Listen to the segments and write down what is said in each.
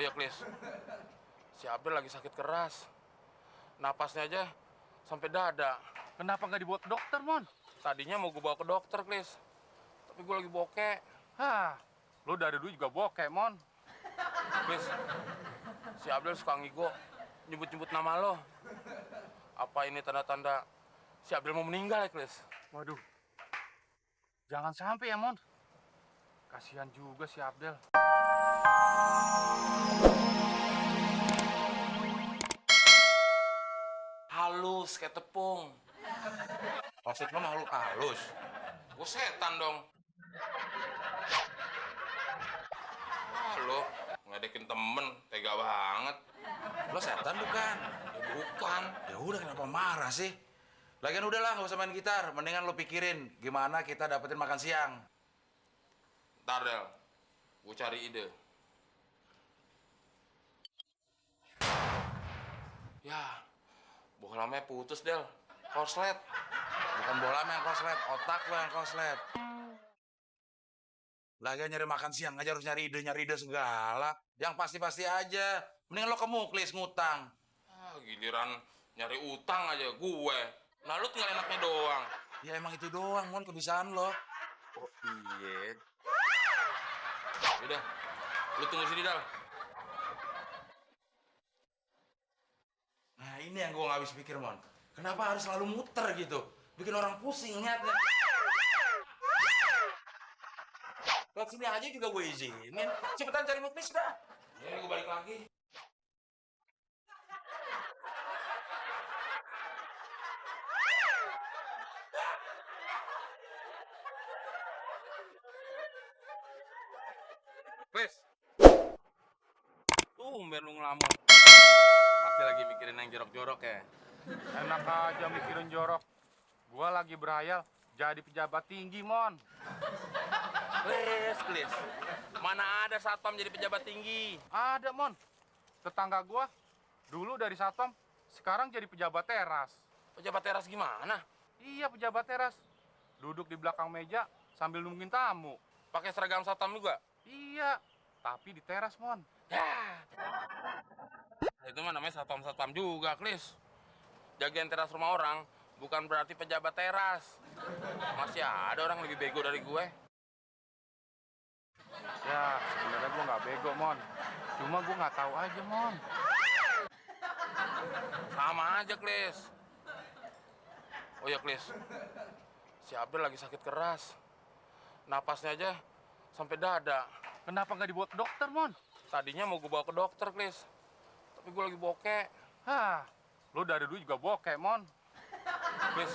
Oh ya, Klis. Si Abdel lagi sakit keras. Napasnya aja sampai dada. Kenapa nggak dibawa ke dokter, Mon? Tadinya mau gue bawa ke dokter, Klis. Tapi gue lagi bokek. Hah, lo dari dulu juga bokeh, Mon. Klis, si Abdel suka ngigo, nyebut-nyebut nama lo. Apa ini tanda-tanda si Abdel mau meninggal ya, Klis? Waduh, jangan sampai ya, Mon. Kasihan juga si Abdel. Halus kayak tepung. Maksud lo makhluk halus? Gue setan dong. Lo ngedekin temen, tega banget. Lo setan bukan? Ya bukan. Ya udah, kenapa marah sih? Lagian udahlah, nggak usah main gitar. Mendingan lo pikirin gimana kita dapetin makan siang. Ntar, Del. Gue cari ide. Ya, bohlamnya putus, Del. Korslet. Bukan bola yang koslet, otak lo yang koslet. Lagian nyari makan siang aja harus nyari ide segala. Yang pasti-pasti aja. Mendingan lo ke Muklis ngutang. Ah, giliran nyari utang aja gue. Nah, lu tinggal enaknya doang. Ya emang itu doang, Mon, kebiasaan lo. Oh iya. Udah, lu tunggu sini, Dal. Nah ini yang gue gak habis pikir, Mon. Kenapa harus selalu muter gitu? Bikin orang pusing liatnya. Lewat sini aja juga gue izinin. Cepetan cari Muklis dah. Ya, gue balik lagi. Klis. Tumben lu ngelamun. Pasti lagi mikirin yang jorok-jorok ya. Enak aja mikirin jorok. Gua lagi berhayal jadi pejabat tinggi, Mon. Klis. Mana ada satpam jadi pejabat tinggi? Ada, Mon. Tetangga gua dulu dari satpam, sekarang jadi pejabat teras. Pejabat teras gimana? Iya, pejabat teras. Duduk di belakang meja sambil nungguin tamu. Pakai seragam satpam juga? Iya, tapi di teras, Mon. Ya. Itu mah namanya satpam-satpam juga, Klis. Jagain teras rumah orang bukan berarti pejabat teras. Masih ada orang lebih bego dari gue. Ya, sebenarnya gua nggak bego, Mon. Cuma gua nggak tahu aja, Mon. Sama aja, Klis. Oh ya, Klis. Si Abdel lagi sakit keras. Napasnya aja sampai dada. Kenapa nggak dibawa ke dokter, Mon? Tadinya mau gue bawa ke dokter, Klis. Tapi gue lagi bokek. Hah, lo dari dulu juga bokeh, Mon. Klis,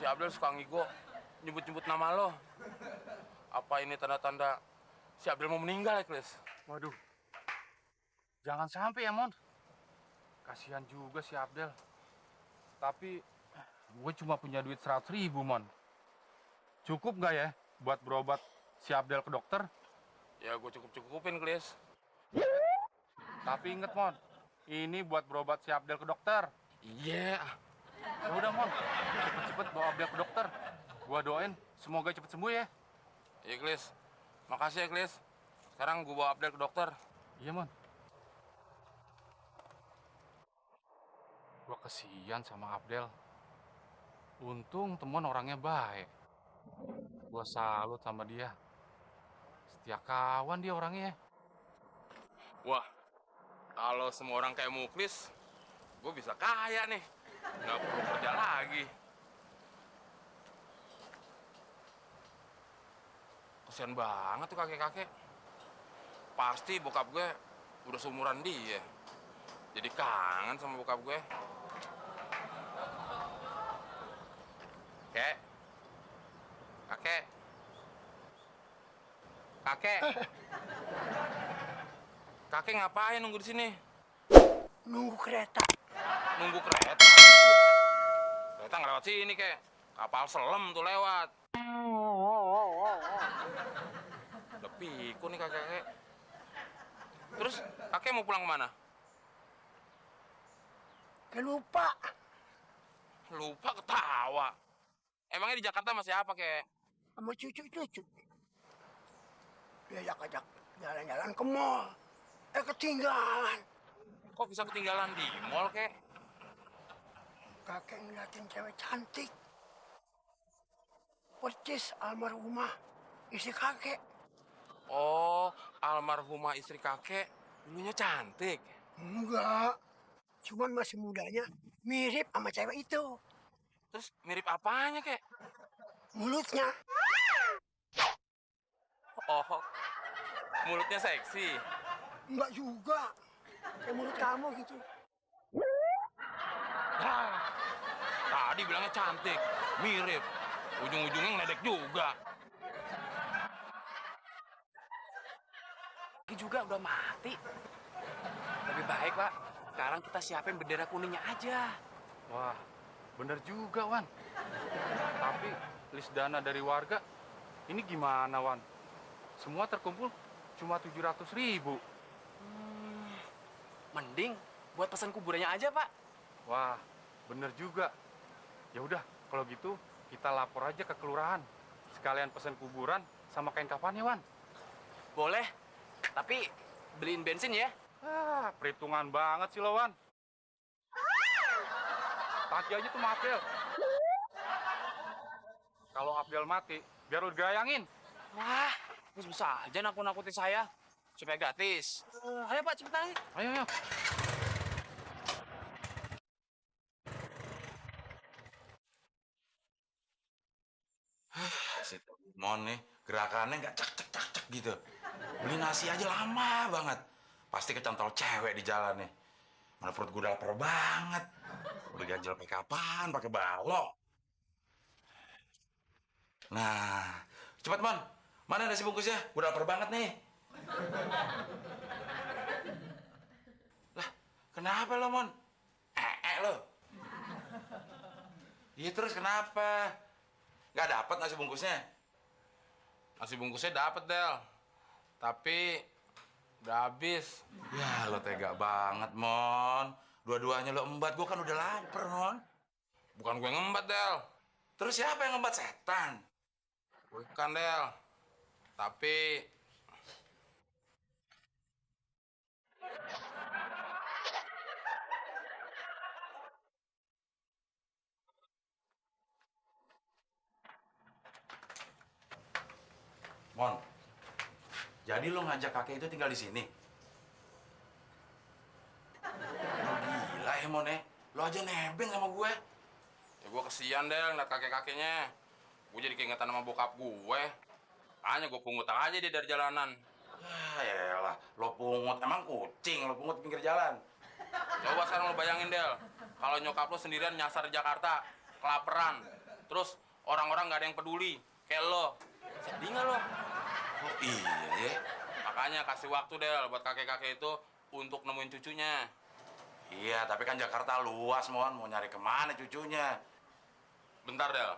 si Abdel suka ngigo, nyebut-nyebut nama lo. Apa ini tanda-tanda si Abdel mau meninggal ya, Klis? Waduh, jangan sampai ya, Mon. Kasihan juga si Abdel. Tapi gue cuma punya duit 100.000, Mon. Cukup nggak ya buat berobat si Abdel ke dokter? Ya gue cukup-cukupin, Klis. Tapi inget, Mon, ini buat berobat si Abdel ke dokter. Iya. Ya udah, Mon, cepet-cepet bawa Abdel ke dokter. Gua doain semoga cepet sembuh ya. Iya, Klis. Makasih ya, Klis. Sekarang gue bawa Abdel ke dokter. Iya, Mon. Gua kesian sama Abdel. Untung temen orangnya baik. Gua salut sama dia. Setia kawan dia orangnya. Wah, kalau semua orang kayak Muklis, gue bisa kaya nih. Nggak perlu kerja lagi. Kasian banget tuh kakek-kakek. Pasti bokap gue udah seumuran dia. Jadi kangen sama bokap gue. Kakek. Kakek. Kakek. Kakek ngapain nunggu di sini? Nunggu kereta. Nunggu kereta. Kereta nggak lewat sini, kek. Kapal selam tuh lewat. Udah piku nih kakek. Terus kakek mau pulang kemana? Lupa. Lupa ketawa. Emangnya di Jakarta masih apa, kek? Sama cucu-cucu. Diajak-ajak jalan-jalan ke mall. Ketinggalan. Kok bisa ketinggalan di mall, kek? Kakek ngeliatin cewek cantik. Percis almarhumah istri kakek. Oh, almarhumah istri kakek dulunya cantik. Enggak, cuman masih mudanya mirip sama cewek itu. Terus mirip apanya, kek? Mulutnya. Oh, mulutnya seksi. Enggak juga. Kayak mulut kamu gitu. Ah, tadi bilangnya cantik, mirip. Ujung-ujungnya ngeledek juga. Ini juga udah mati. Lebih baik, Pak. Sekarang kita siapin bendera kuningnya aja. Wah, bener juga, Wan. Tapi list dana dari warga ini gimana, Wan? Semua terkumpul cuma 700.000. Mending buat pesan kuburannya aja, Pak. Wah, bener juga. Ya udah, kalau gitu kita lapor aja ke kelurahan. Sekalian pesan kuburan sama kain kafannya, Wan. Boleh. Tapi beliin bensin ya. Ah, perhitungan banget sih lo, Wan. Tagi aja tuh sama Abdel. Kalau Abdel mati, biar lu digayangin. Wah, bisa aja nakut-nakutin saya. Supaya gratis. Ayo, Pak, cepetan. Ayo, ayo. Si Mon nih, gerakannya nggak cek cek cek cek gitu. Beli nasi aja lama banget. Pasti kecantol cewek di jalan nih. Mana perut gue udah lapar banget. Udah ganjel pakai kapan, pakai balok. Nah, cepat Mon. Mana nasi bungkusnya? Gue udah lapar banget nih. Lah, kenapa lo Mon? Lo. Iya terus kenapa? Gak dapat nasi bungkusnya? Nasi bungkusnya dapet, Del. Tapi udah habis. Ya lo tega banget, Mon. Dua-duanya lo embat, gue kan udah lapar, Mon. Bukan gue ngembat, Del. Terus siapa yang ngembat setan? Bukan, Del. Tapi Mon, jadi lo ngajak kakek itu tinggal di sini? Lo gila ya, Mon, ya? Lo aja nebeng sama gue. ya gue kesian, Del, ngeliat kakek-kakeknya. Gue jadi keingetan sama bokap gue. Hanya gue pungut aja dia dari jalanan. Ah, yaelah, lo pungut. Emang kucing lo pungut pinggir jalan? Coba sekarang lo bayangin, Del. Kalau nyokap lo sendirian nyasar di Jakarta, kelaparan. Terus orang-orang nggak ada yang peduli. Kayak lo. Sedih nggak lo? Oh iya ya. Makanya kasih waktu, Del, buat kakek-kakek itu untuk nemuin cucunya. Iya, tapi kan Jakarta luas, Mon. Mau nyari kemana cucunya? Bentar, Del.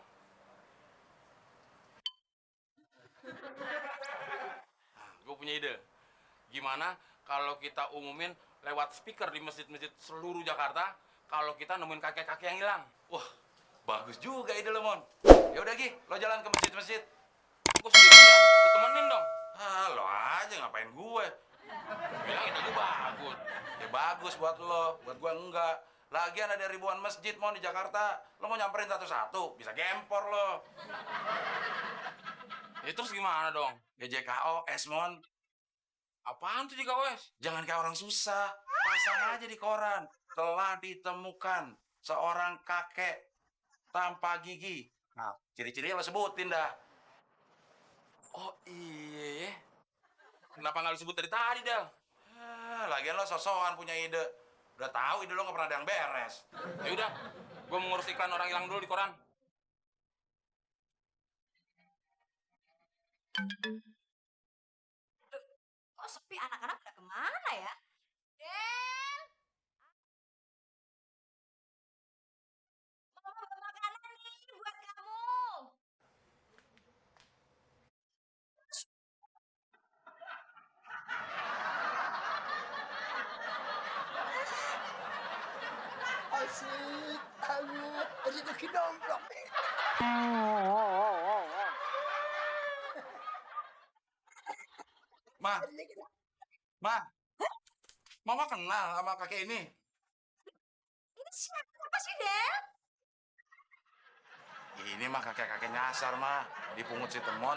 Gue punya ide. Gimana kalau kita umumin lewat speaker di masjid-masjid seluruh Jakarta kalau kita nemuin kakek-kakek yang hilang? Wah, bagus juga ide lo, Mon. Ya udah, Gi, lo jalan ke masjid-masjid. Gue sendirian, gue temenin dong. Ah, lo aja ngapain gue? Bilang ide gue bagus. Ya bagus buat lo, buat gue enggak. Lagian ada ribuan masjid, Mon, di Jakarta. Lo mau nyamperin satu-satu, bisa gempor lo. Ya terus gimana dong? GJKOS, Mon. Apaan tuh JKOS? Jangan kayak orang susah. Pasang aja di koran. Telah ditemukan seorang kakek tanpa gigi. Nah, ciri-cirinya lo sebutin dah. Oh iya. Kenapa nggak disebut dari tadi, Del? Ah, lagian lo sosokan punya ide. Udah tahu ide lo nggak pernah ada yang beres. Ya udah, gue mau ngurus iklan orang hilang dulu di koran. Kok sepi, anak-anak pada kemana ya? Del, mama bawa makanan nih buat kamu. Asik, ayo, rezeki domplok. Ma, Ma, Mama kenal sama kakek ini. Ini siapa sih, Del? Ini mah kakek-kakek nyasar mah, dipungut si Temon.